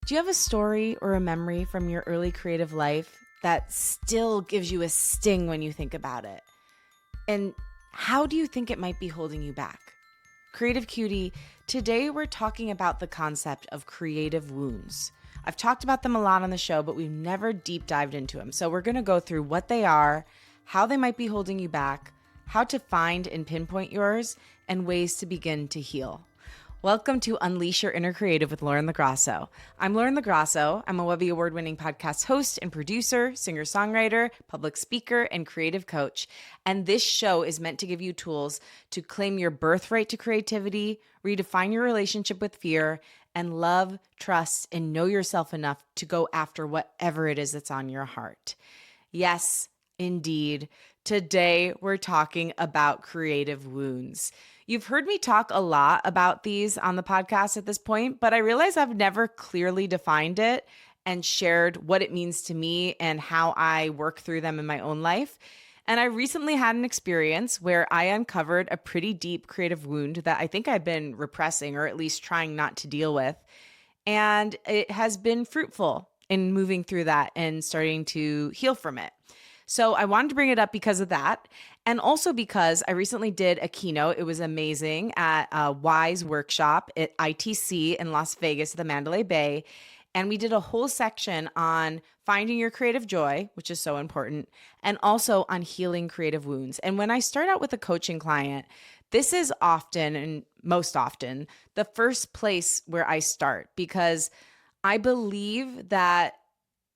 Do you have a story or a memory from your early creative life that still gives you a sting when you think about it? And how do you think it might be holding you back? Creative Cutie, today we're talking about the concept of creative wounds. I've talked about them a lot on the show, but we've never deep dived into them. So we're going to go through what they are, how they might be holding you back, how to find and pinpoint yours, and ways to begin to heal. Welcome to Unleash Your Inner Creative with Lauren LoGrasso. I'm Lauren LoGrasso. I'm a Webby Award-winning podcast host and producer, singer-songwriter, public speaker, and creative coach. And this show is meant to give you tools to claim your birthright to creativity, redefine your relationship with fear, and love, trust, and know yourself enough to go after whatever it is that's on your heart. Yes, indeed. Today, we're talking about creative wounds. You've heard me talk a lot about these on the podcast at this point, but I realize I've never clearly defined it and shared what it means to me and how I work through them in my own life. And I recently had an experience where I uncovered a pretty deep creative wound that I think I've been repressing or at least trying not to deal with. And it has been fruitful in moving through that and starting to heal from it. So I wanted to bring it up because of that. And also because I recently did a keynote. It was amazing at a WISE workshop at ITC in Las Vegas, the Mandalay Bay. And we did a whole section on finding your creative joy, which is so important, and also on healing creative wounds. And when I start out with a coaching client, this is often and most often the first place where I start because I believe that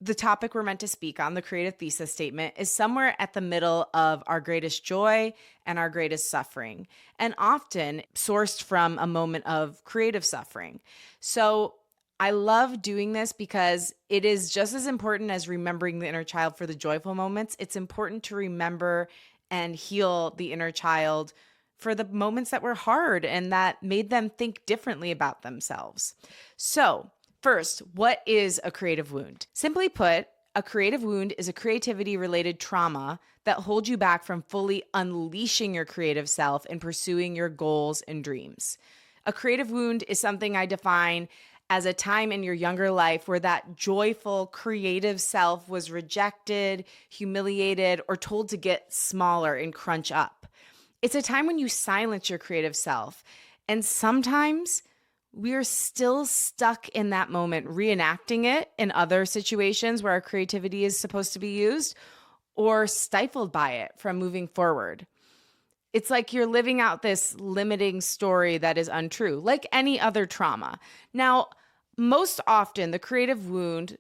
the topic we're meant to speak on, the creative thesis statement, is somewhere at the middle of our greatest joy and our greatest suffering, and often sourced from a moment of creative suffering. So I love doing this because it is just as important as remembering the inner child for the joyful moments. It's important to remember and heal the inner child for the moments that were hard and that made them think differently about themselves. So, first, what is a creative wound? Simply put, a creative wound is a creativity-related trauma that holds you back from fully unleashing your creative self and pursuing your goals and dreams. A creative wound is something I define as a time in your younger life where that joyful, creative self was rejected, humiliated, or told to get smaller and crunch up. It's a time when you silence your creative self, and sometimes we are still stuck in that moment, reenacting it in other situations where our creativity is supposed to be used, or stifled by it from moving forward. It's like you're living out this limiting story that is untrue, like any other trauma. Now, most often, the creative wound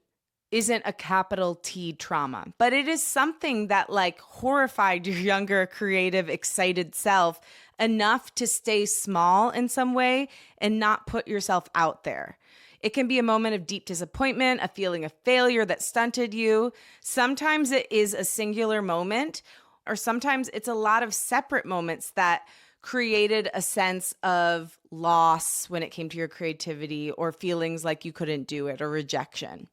isn't a capital T trauma, but it is something that horrified your younger, creative, excited self enough to stay small in some way and not put yourself out there. It can be a moment of deep disappointment, a feeling of failure that stunted you. Sometimes it is a singular moment, or sometimes it's a lot of separate moments that created a sense of loss when it came to your creativity, or feelings like you couldn't do it, or rejection.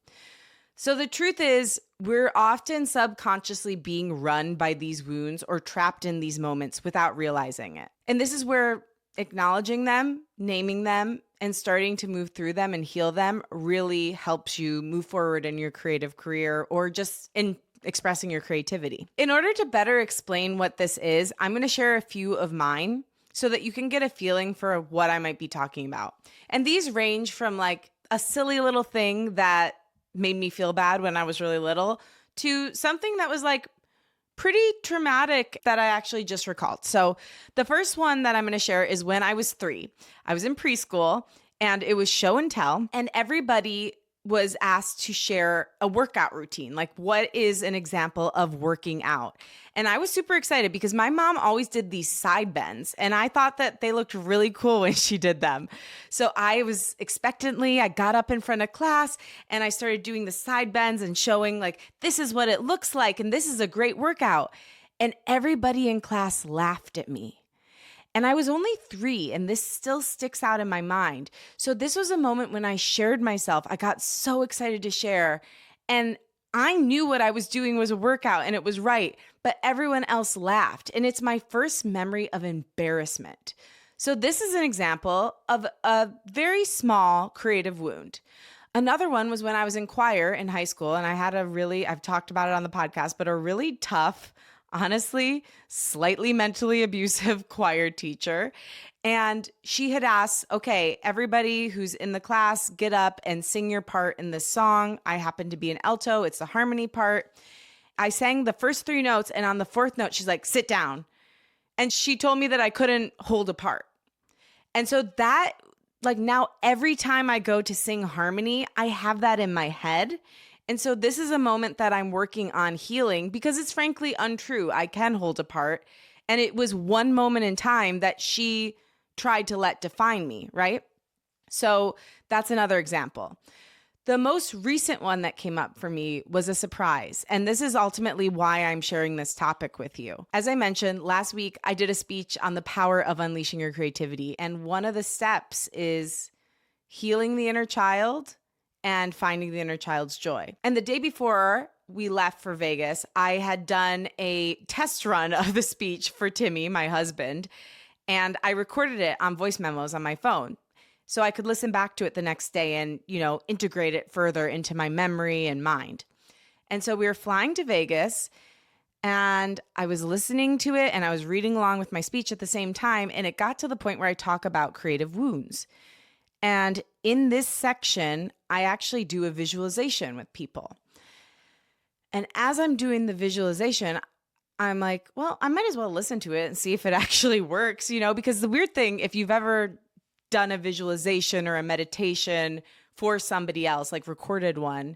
So the truth is, we're often subconsciously being run by these wounds or trapped in these moments without realizing it. And this is where acknowledging them, naming them, and starting to move through them and heal them really helps you move forward in your creative career or just in expressing your creativity. In order to better explain what this is, I'm going to share a few of mine so that you can get a feeling for what I might be talking about. And these range from a silly little thing that made me feel bad when I was really little to something that was pretty traumatic that I actually just recalled. So the first one that I'm going to share is when I was 3. I was in preschool and it was show and tell, and everybody was asked to share a workout routine. What is an example of working out? And I was super excited because my mom always did these side bends, and I thought that they looked really cool when she did them. So I was I got up in front of class and I started doing the side bends and showing this is what it looks like and this is a great workout. And everybody in class laughed at me. And I was only 3, and this still sticks out in my mind. So this was a moment when I shared myself. I got so excited to share, and I knew what I was doing was a workout and it was right, but everyone else laughed. And it's my first memory of embarrassment. So this is an example of a very small creative wound. Another one was when I was in choir in high school, and I had I've talked about it on the podcast, but a really tough, honestly, slightly mentally abusive choir teacher. And she had asked, okay, everybody who's in the class, get up and sing your part in this song. I happen to be an alto, it's the harmony part. I sang the first 3 notes, and on the 4th note, she's like, sit down. And she told me that I couldn't hold a part. And so that, like, now every time I go to sing harmony, I have that in my head. And so this is a moment that I'm working on healing because it's frankly untrue. I can hold a part. And it was one moment in time that she tried to let define me, right? So that's another example. The most recent one that came up for me was a surprise. And this is ultimately why I'm sharing this topic with you. As I mentioned, last week, I did a speech on the power of unleashing your creativity. And one of the steps is healing the inner child and finding the inner child's joy. And the day before we left for Vegas, I had done a test run of the speech for Timmy, my husband, and I recorded it on voice memos on my phone. So I could listen back to it the next day and, integrate it further into my memory and mind. And so we were flying to Vegas and I was listening to it and I was reading along with my speech at the same time. And it got to the point where I talk about creative wounds. And in this section, I actually do a visualization with people. And as I'm doing the visualization, I'm like, well, I might as well listen to it and see if it actually works, because the weird thing, if you've ever done a visualization or a meditation for somebody else, like recorded one,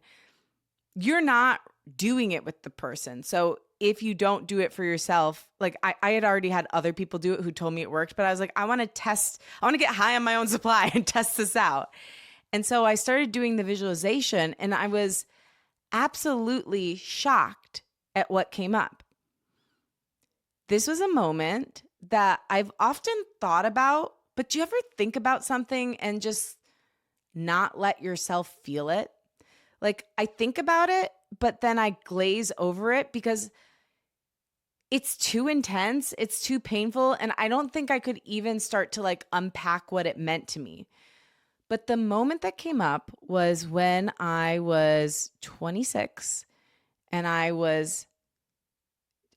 you're not doing it with the person. So if you don't do it for yourself, like I had already had other people do it who told me it worked, but I was like, I want to get high on my own supply and test this out. And so I started doing the visualization and I was absolutely shocked at what came up. This was a moment that I've often thought about, but do you ever think about something and just not let yourself feel it? Like I think about it, but then I glaze over it because it's too intense, it's too painful, and I don't think I could even start to unpack what it meant to me. But the moment that came up was when I was 26 and I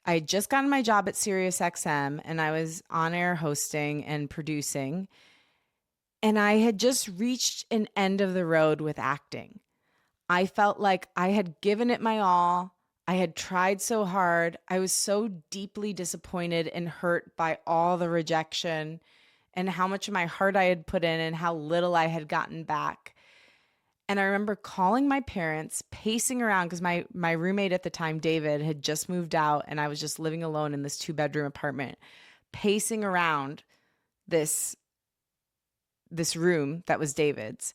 had just gotten my job at SiriusXM and I was on air hosting and producing. And I had just reached an end of the road with acting. I felt like I had given it my all. I had tried so hard. I was so deeply disappointed and hurt by all the rejection and how much of my heart I had put in and how little I had gotten back. And I remember calling my parents, pacing around because my roommate at the time, David, had just moved out and I was just living alone in this 2-bedroom apartment, pacing around this room that was David's,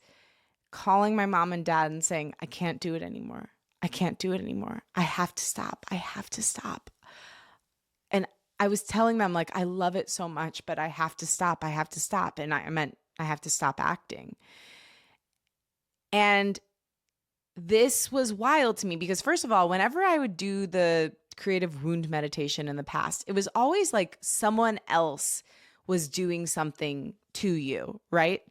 calling my mom and dad and saying, I can't do it anymore. I can't do it anymore. I have to stop. I have to stop. And I was telling them I love it so much, but I have to stop. I have to stop. And I meant I have to stop acting. And this was wild to me because first of all, whenever I would do the creative wound meditation in the past, it was always like someone else was doing something to you, right?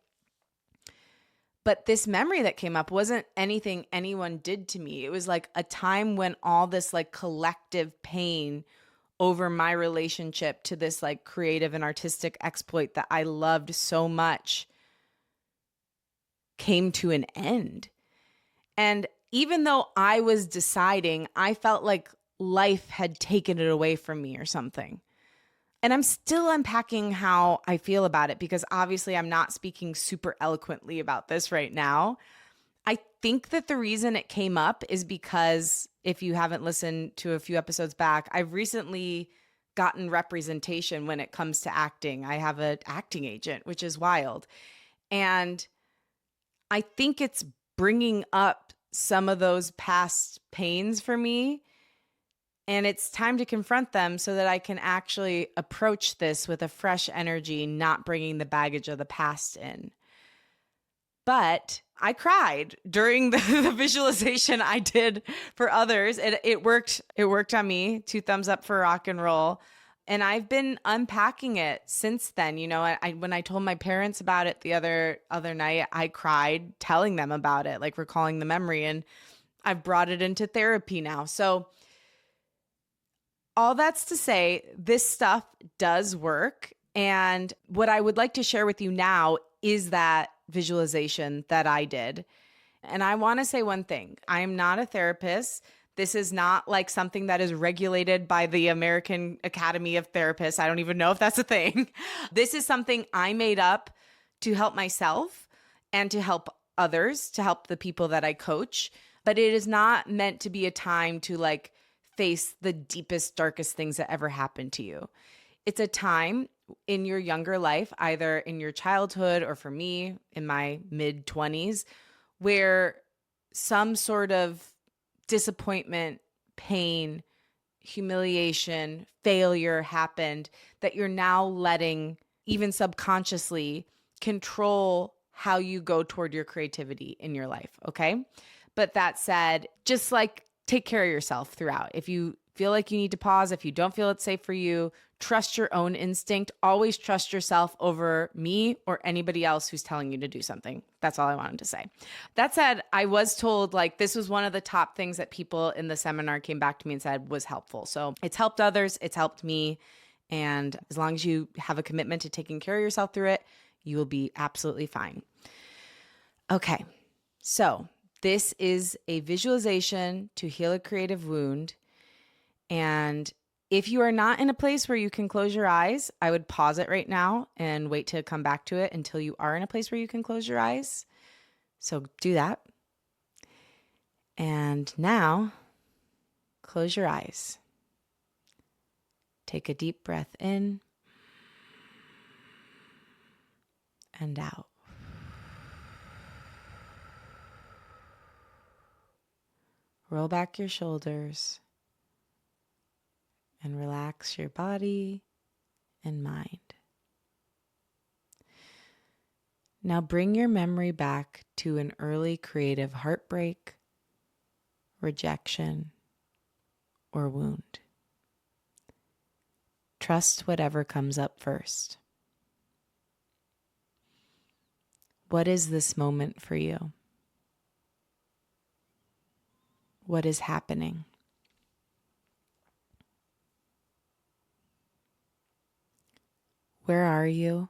But this memory that came up wasn't anything anyone did to me. It was like a time when all this collective pain over my relationship to this creative and artistic exploit that I loved so much came to an end. And even though I was deciding, I felt like life had taken it away from me or something. And I'm still unpacking how I feel about it because obviously I'm not speaking super eloquently about this right now. I think that the reason it came up is because if you haven't listened to a few episodes back, I've recently gotten representation when it comes to acting. I have an acting agent, which is wild. And I think it's bringing up some of those past pains for me. And it's time to confront them so that I can actually approach this with a fresh energy, not bringing the baggage of the past in. But I cried during the visualization I did for others. It worked. It worked on me. 2 thumbs up for rock and roll. And I've been unpacking it since then. When I told my parents about it the other night, I cried telling them about it, like recalling the memory, and I've brought it into therapy now. So all that's to say, this stuff does work. And what I would like to share with you now is that visualization that I did. And I want to say one thing. I am not a therapist. This is not like something that is regulated by the American Academy of Therapists. I don't even know if that's a thing. This is something I made up to help myself and to help others, to help the people that I coach. But it is not meant to be a time to like face the deepest, darkest things that ever happened to you. It's a time in your younger life, either in your childhood or for me in my mid 20s, where some sort of disappointment, pain, humiliation, failure happened that you're now letting, even subconsciously, control how you go toward your creativity in your life. Okay. But that said, just like take care of yourself throughout. If you feel like you need to pause, if you don't feel it's safe for you, trust your own instinct. Always trust yourself over me or anybody else who's telling you to do something. That's all I wanted to say. That said, I was told like this was one of the top things that people in the seminar came back to me and said was helpful. So it's helped others, it's helped me. And as long as you have a commitment to taking care of yourself through it, you will be absolutely fine. Okay, so this is a visualization to heal a creative wound. And if you are not in a place where you can close your eyes, I would pause it right now and wait to come back to it until you are in a place where you can close your eyes. So do that. And now, close your eyes. Take a deep breath in and out. Roll back your shoulders and relax your body and mind. Now bring your memory back to an early creative heartbreak, rejection, or wound. Trust whatever comes up first. What is this moment for you? What is happening? Where are you?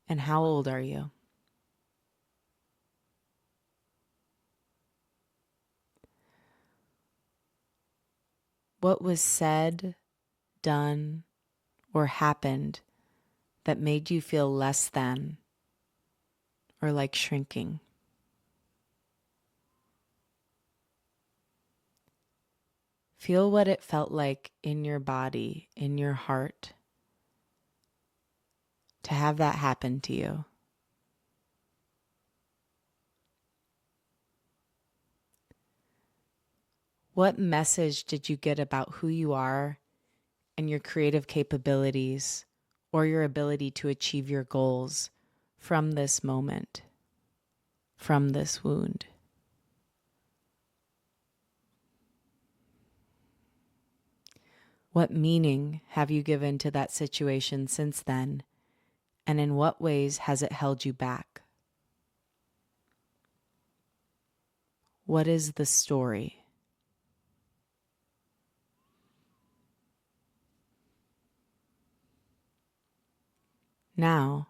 And how old are you? What was said, done, or happened that made you feel less than or like shrinking? Feel what it felt like in your body, in your heart, to have that happen to you. What message did you get about who you are and your creative capabilities or your ability to achieve your goals from this moment, from this wound? What meaning have you given to that situation since then, and in what ways has it held you back? What is the story? Now,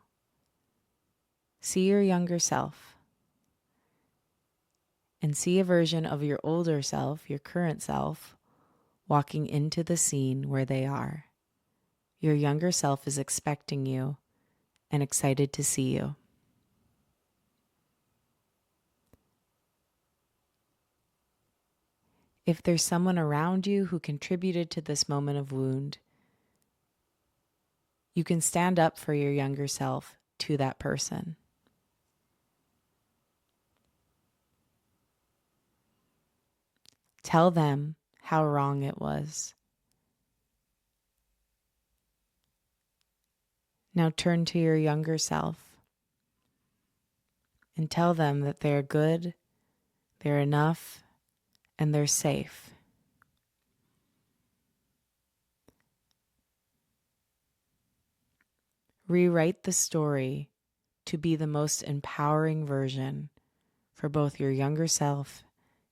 see your younger self and see a version of your older self, your current self, walking into the scene where they are. Your younger self is expecting you and excited to see you. If there's someone around you who contributed to this moment of wound, you can stand up for your younger self to that person. Tell them how wrong it was. Now turn to your younger self and tell them that they're good, they're enough, and they're safe. Rewrite the story to be the most empowering version for both your younger self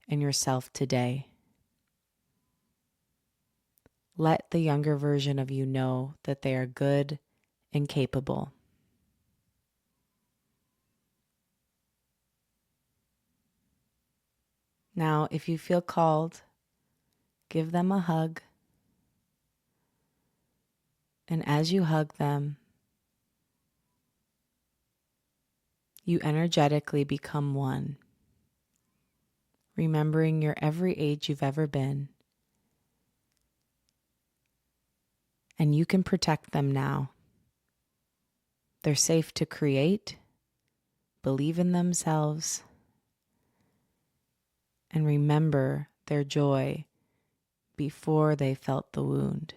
and yourself today. Let the younger version of you know that they are good and capable. Now, if you feel called, give them a hug. And as you hug them, you energetically become one, remembering your every age you've ever been. And you can protect them now. They're safe to create, believe in themselves, and remember their joy before they felt the wound.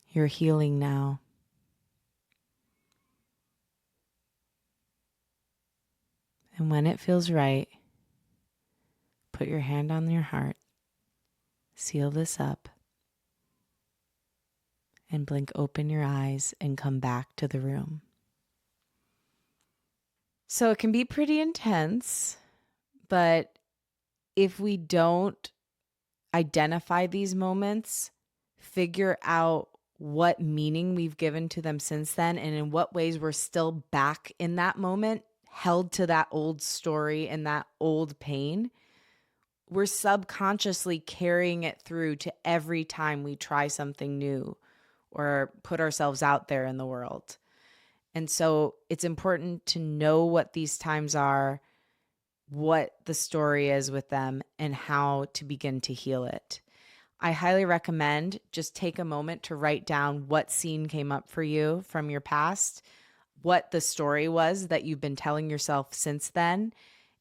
You're healing now. And when it feels right, put your hand on your heart, seal this up, and blink open your eyes and come back to the room. So it can be pretty intense, but if we don't identify these moments, figure out what meaning we've given to them since then, and in what ways we're still back in that moment, held to that old story and that old pain, we're subconsciously carrying it through to every time we try something new or put ourselves out there in the world. And so it's important to know what these times are, what the story is with them, and how to begin to heal it. I highly recommend just take a moment to write down what scene came up for you from your past, what the story was that you've been telling yourself since then,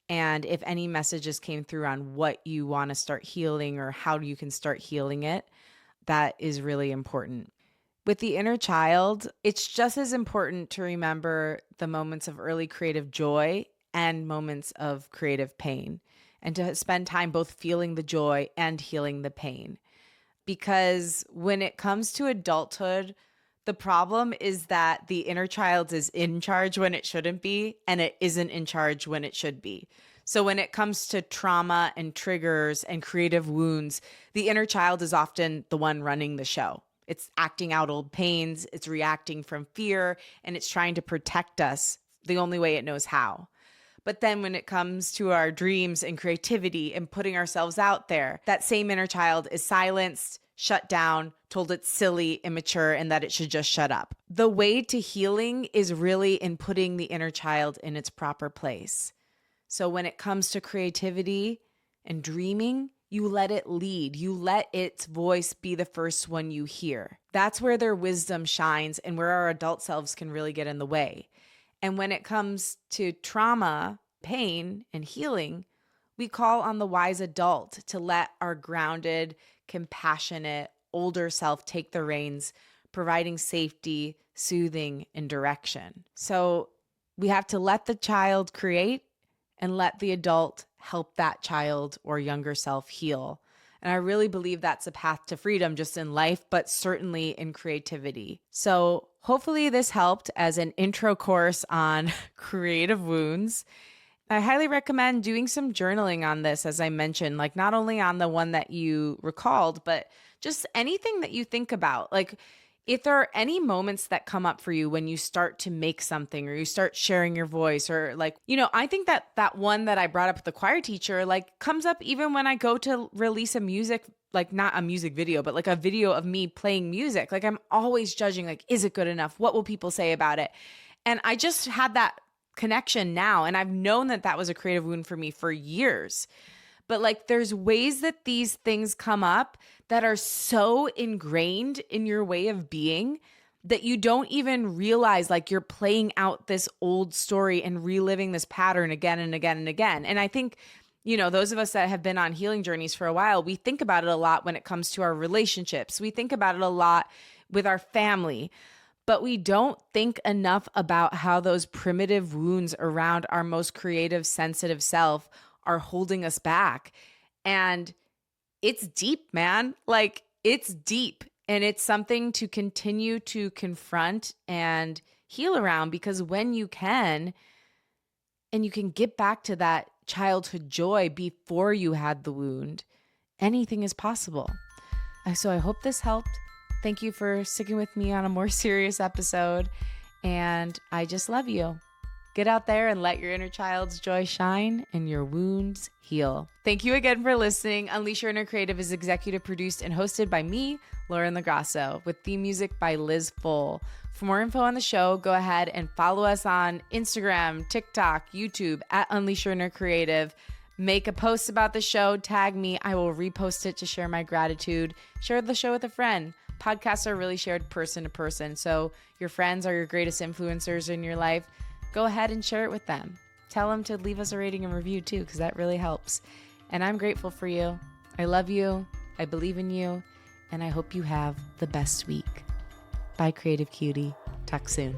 and if any messages came through on what you want to start healing or how you can start healing it. That is really important. With the inner child, it's just as important to remember the moments of early creative joy and moments of creative pain, and to spend time both feeling the joy and healing the pain. Because when it comes to adulthood, the problem is that the inner child is in charge when it shouldn't be, and it isn't in charge when it should be. So when it comes to trauma and triggers and creative wounds, the inner child is often the one running the show. It's acting out old pains, it's reacting from fear, and it's trying to protect us the only way it knows how. But then when it comes to our dreams and creativity and putting ourselves out there, that same inner child is silenced, shut down, told it's silly, immature, and that it should just shut up. The way to healing is really in putting the inner child in its proper place. So when it comes to creativity and dreaming, you let it lead. You let its voice be the first one you hear. That's where their wisdom shines and where our adult selves can really get in the way. And when it comes to trauma, pain, and healing, we call on the wise adult to let our grounded, compassionate, older self take the reins, providing safety, soothing, and direction. So we have to let the child create and let the adult help that child or younger self heal. And I really believe that's a path to freedom just in life, but certainly in creativity. So hopefully this helped as an intro course on creative wounds. I highly recommend doing some journaling on this, as I mentioned, like not only on the one that you recalled, but just anything that you think about. Like if there are any moments that come up for you when you start to make something or you start sharing your voice, or like, I think that one that I brought up with the choir teacher, like comes up even when I go to release a music, like not a music video, but like a video of me playing music. Like I'm always judging, like, is it good enough? What will people say about it? And I just had that connection now. And I've known that that was a creative wound for me for years. But like there's ways that these things come up that are so ingrained in your way of being that you don't even realize like you're playing out this old story and reliving this pattern again and again and again. And I think, those of us that have been on healing journeys for a while, we think about it a lot when it comes to our relationships. We think about it a lot with our family. But we don't think enough about how those primitive wounds around our most creative, sensitive self are holding us back. And it's deep, man. Like it's deep. And it's something to continue to confront and heal around, because when you can, and you can get back to that childhood joy before you had the wound, anything is possible. So I hope this helped. Thank you for sticking with me on a more serious episode. And I just love you. Get out there and let your inner child's joy shine and your wounds heal. Thank you again for listening. Unleash Your Inner Creative is executive produced and hosted by me, Lauren LoGrasso, with theme music by Liz Full. For more info on the show, go ahead and follow us on Instagram, TikTok, YouTube at Unleash Your Inner Creative. Make a post about the show, tag me. I will repost it to share my gratitude. Share the show with a friend. Podcasts are really shared person to person. So your friends are your greatest influencers in your life. Go ahead and share it with them. Tell them to leave us a rating and review too, because that really helps. And I'm grateful for you. I love you. I believe in you. And I hope you have the best week. Bye, Creative Cutie. Talk soon.